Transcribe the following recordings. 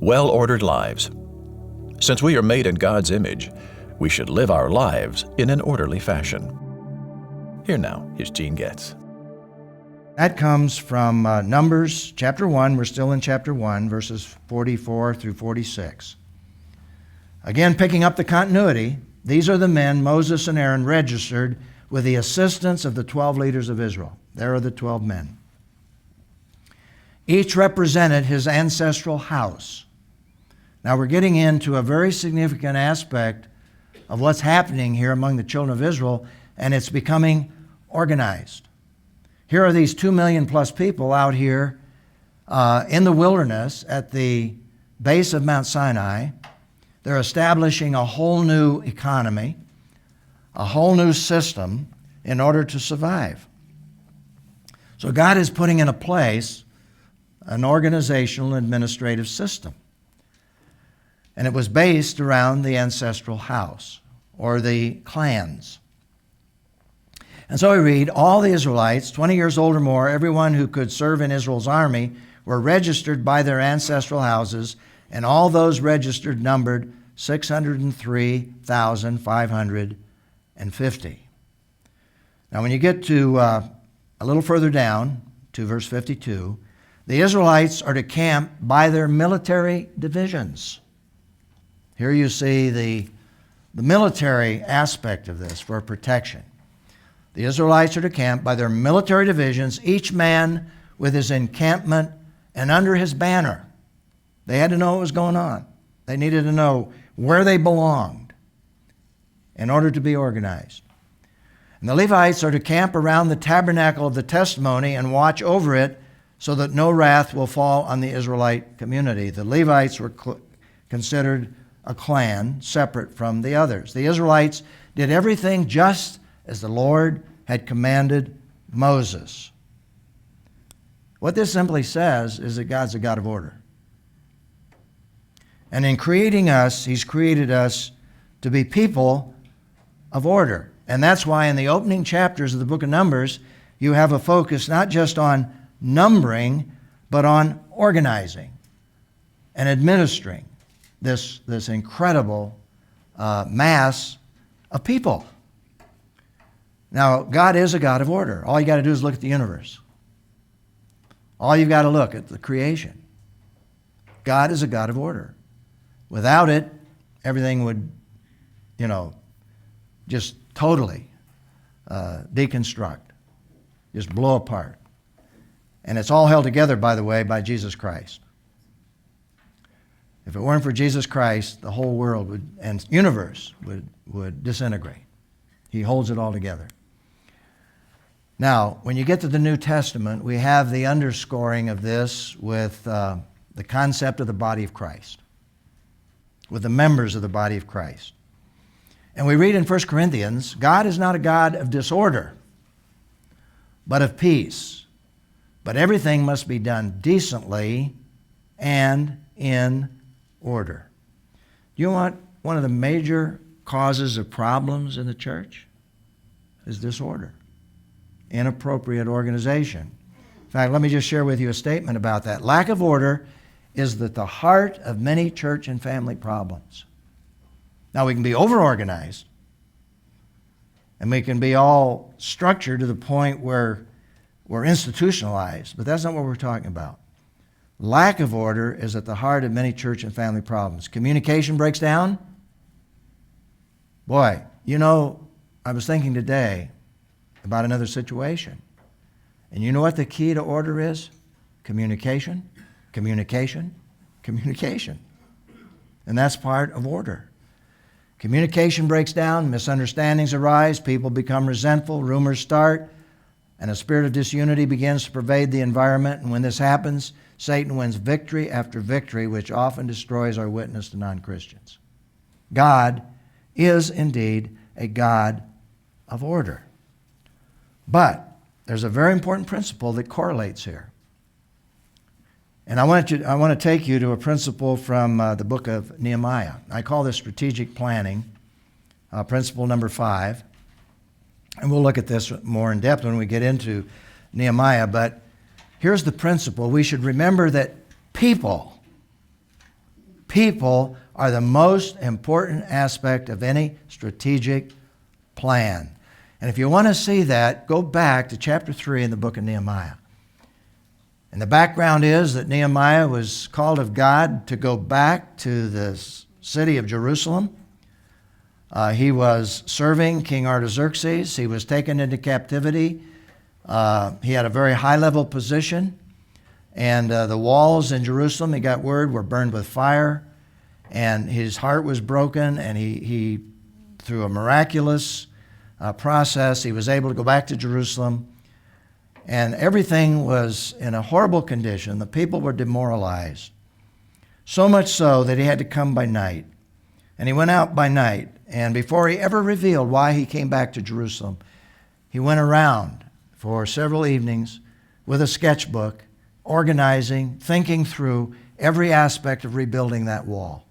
Well-ordered lives. Since we are made in God's image, we should live our lives in an orderly fashion. Here now is Gene Getz. That comes from Numbers chapter 1. We're still in chapter 1, verses 44 through 46. Again, picking up the continuity, these are the men Moses and Aaron registered with the assistance of the 12 leaders of Israel. There are the 12 men. Each represented his ancestral house. Now we're getting into a very significant aspect of what's happening here among the children of Israel, and it's becoming organized. Here are these 2 million plus people out here in the wilderness at the base of Mount Sinai. They're establishing a whole new economy, a whole new system in order to survive. So God is putting into place an organizational and administrative system. And it was based around the ancestral house or the clans. And so we read, all the Israelites, 20 years old or more, everyone who could serve in Israel's army, were registered by their ancestral houses, and all those registered numbered 603,550. Now when you get to a little further down to verse 52, the Israelites are to camp by their military divisions. Here you see the military aspect of this for protection. The Israelites are to camp by their military divisions, each man with his encampment and under his banner. They had to know what was going on. They needed to know where they belonged in order to be organized. And the Levites are to camp around the tabernacle of the testimony and watch over it so that no wrath will fall on the Israelite community. The Levites were considered a clan separate from the others. The Israelites did everything just as the Lord had commanded Moses. What this simply says is that God's a God of order. And in creating us, He's created us to be people of order. And that's why in the opening chapters of the book of Numbers, you have a focus not just on numbering, but on organizing and administering this incredible mass of people. Now, God is a God of order. All you got to do is look at the universe. All you've got to look at the creation. God is a God of order. Without it, everything would, just totally deconstruct, just blow apart. And it's all held together, by the way, by Jesus Christ. If it weren't for Jesus Christ, the whole world and universe would disintegrate. He holds it all together. Now, when you get to the New Testament, we have the underscoring of this with the concept of the body of Christ, with the members of the body of Christ. And we read in 1 Corinthians, God is not a God of disorder, but of peace. But everything must be done decently and in order. You know what? One of the major causes of problems in the church is disorder, inappropriate organization. In fact, let me just share with you a statement about that. Lack of order is at the heart of many church and family problems. Now, we can be over-organized, and we can be all structured to the point where we're institutionalized, but that's not what we're talking about. Lack of order is at the heart of many church and family problems. Communication breaks down. Boy, I was thinking today about another situation. And you know what the key to order is? Communication, communication, communication. And that's part of order. Communication breaks down, misunderstandings arise, people become resentful, rumors start, and a spirit of disunity begins to pervade the environment. And when this happens, Satan wins victory after victory, which often destroys our witness to non-Christians. God is indeed a God of order. But there's a very important principle that correlates here. And I want to take you to a principle from the book of Nehemiah. I call this strategic planning, principle number 5. And we'll look at this more in depth when we get into Nehemiah. But here's the principle. We should remember that people People are the most important aspect of any strategic plan. And if you want to see that, go back to chapter 3 in the book of Nehemiah. And the background is that Nehemiah was called of God to go back to the city of Jerusalem. He was serving King Artaxerxes. He was taken into captivity. He had a very high-level position. And the walls in Jerusalem, he got word, were burned with fire. And his heart was broken. And he through a miraculous process, he was able to go back to Jerusalem. And everything was in a horrible condition. The people were demoralized. So much so that he had to come by night. And he went out by night. And before he ever revealed why he came back to Jerusalem, he went around for several evenings with a sketchbook, organizing, thinking through every aspect of rebuilding that wall.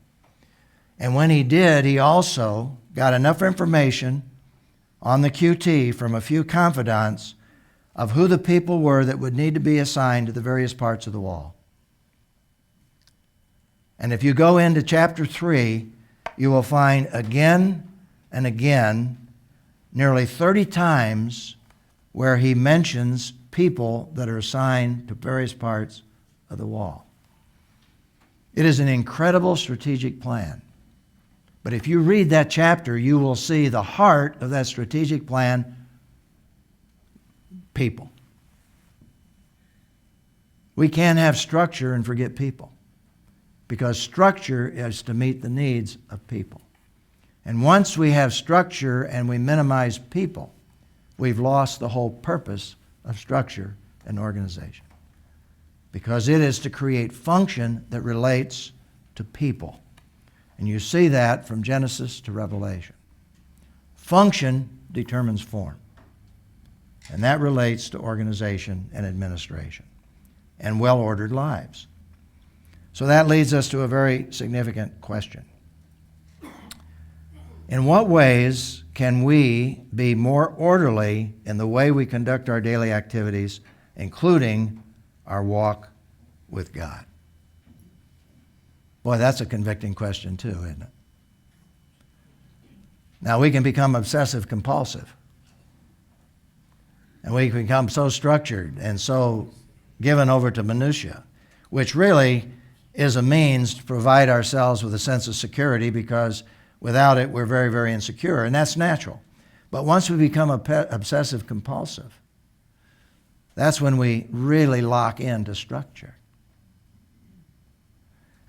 And when he did, he also got enough information on the QT from a few confidants of who the people were that would need to be assigned to the various parts of the wall. And if you go into chapter 3, you will find again and again, nearly 30 times, where he mentions people that are assigned to various parts of the wall. It is an incredible strategic plan. But if you read that chapter, you will see the heart of that strategic plan: people. We can't have structure and forget people, because structure is to meet the needs of people. And once we have structure and we minimize people, we've lost the whole purpose of structure and organization, because it is to create function that relates to people. And you see that from Genesis to Revelation. Function determines form, and that relates to organization and administration and well-ordered lives. So that leads us to a very significant question. In what ways can we be more orderly in the way we conduct our daily activities, including our walk with God? Boy, that's a convicting question too, isn't it? Now, we can become obsessive compulsive. And we can become so structured and so given over to minutia, which really is a means to provide ourselves with a sense of security, because without it, we're very, very insecure, and that's natural. But once we become obsessive compulsive, that's when we really lock into structure.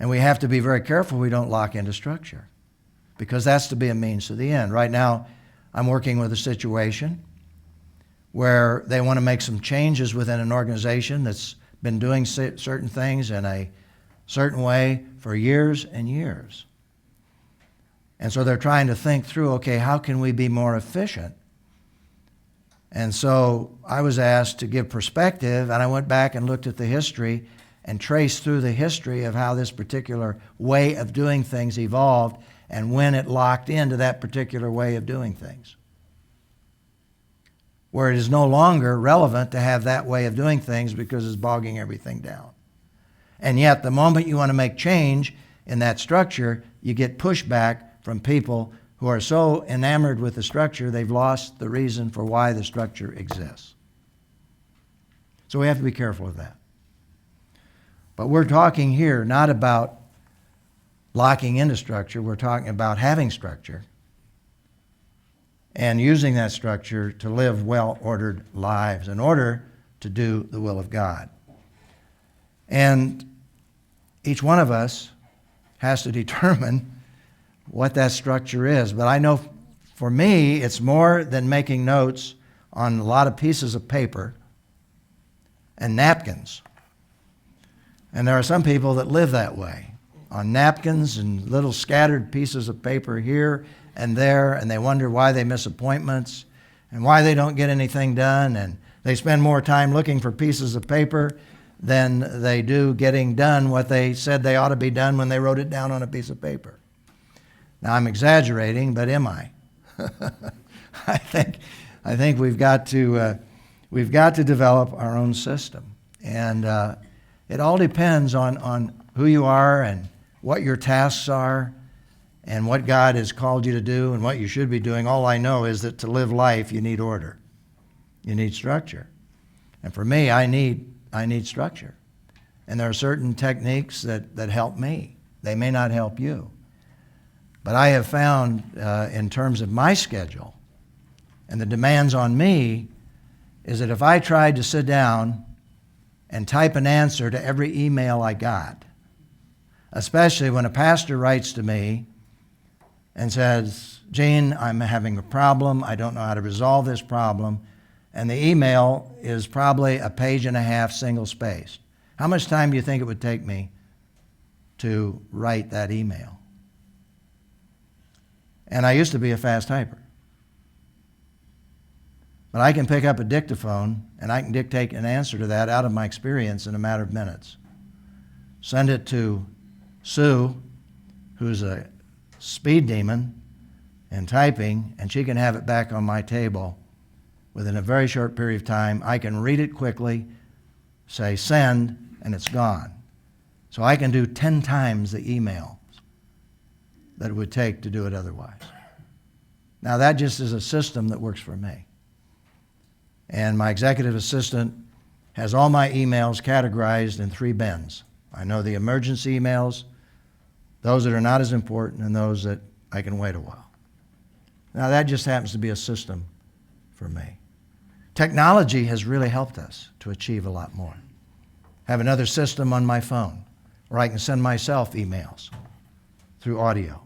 And we have to be very careful we don't lock into structure, because that's to be a means to the end. Right now, I'm working with a situation where they want to make some changes within an organization that's been doing certain things in a certain way for years and years. And so they're trying to think through, okay, how can we be more efficient? And so I was asked to give perspective, and I went back and looked at the history and traced through the history of how this particular way of doing things evolved and when it locked into that particular way of doing things, where it is no longer relevant to have that way of doing things because it's bogging everything down. And yet, the moment you want to make change in that structure, you get pushback from people who are so enamored with the structure, they've lost the reason for why the structure exists. So we have to be careful of that. But we're talking here not about locking into structure. We're talking about having structure and using that structure to live well-ordered lives in order to do the will of God. And each one of us has to determine what that structure is. But I know for me, it's more than making notes on a lot of pieces of paper and napkins. And there are some people that live that way, on napkins and little scattered pieces of paper here and there, and they wonder why they miss appointments and why they don't get anything done, and they spend more time looking for pieces of paper than they do getting done what they said they ought to be done when they wrote it down on a piece of paper. Now, I'm exaggerating, but am I? I think we've got to develop our own system, and it all depends on who you are and what your tasks are and what God has called you to do and what you should be doing. All I know is that to live life, you need order. You need structure. And for me, I need structure. And there are certain techniques that help me. They may not help you. But I have found, in terms of my schedule and the demands on me, is that if I tried to sit down and type an answer to every email I got, especially when a pastor writes to me and says, Gene, I'm having a problem. I don't know how to resolve this problem. And the email is probably a page and a half, single-spaced. How much time do you think it would take me to write that email? And I used to be a fast typer. But I can pick up a dictaphone and I can dictate an answer to that out of my experience in a matter of minutes. Send it to Sue, who's a speed demon in typing, and she can have it back on my table within a very short period of time. I can read it quickly, say send, and it's gone. So I can do 10 times the emails that it would take to do it otherwise. Now that just is a system that works for me. And my executive assistant has all my emails categorized in 3 bins. I know the emergency emails, those that are not as important, and those that I can wait a while. Now that just happens to be a system for me. Technology has really helped us to achieve a lot more. I have another system on my phone where I can send myself emails through audio.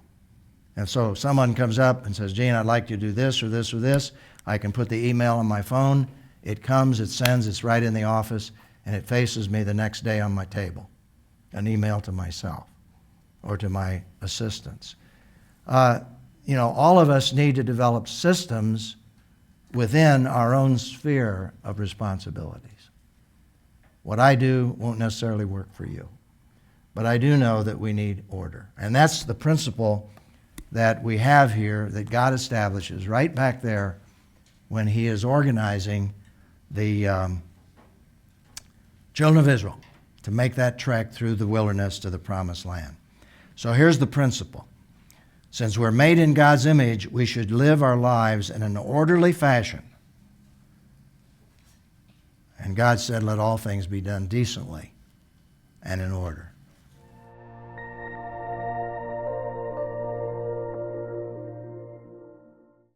And so if someone comes up and says, Gene, I'd like you to do this or this or this, I can put the email on my phone. It comes, it sends, it's right in the office, and it faces me the next day on my table. An email to myself or to my assistants. All of us need to develop systems within our own sphere of responsibilities. What I do won't necessarily work for you. But I do know that we need order. And that's the principle that we have here that God establishes right back there when He is organizing the children of Israel to make that trek through the wilderness to the promised land. So here's the principle. Since we're made in God's image, we should live our lives in an orderly fashion. And God said, let all things be done decently and in order.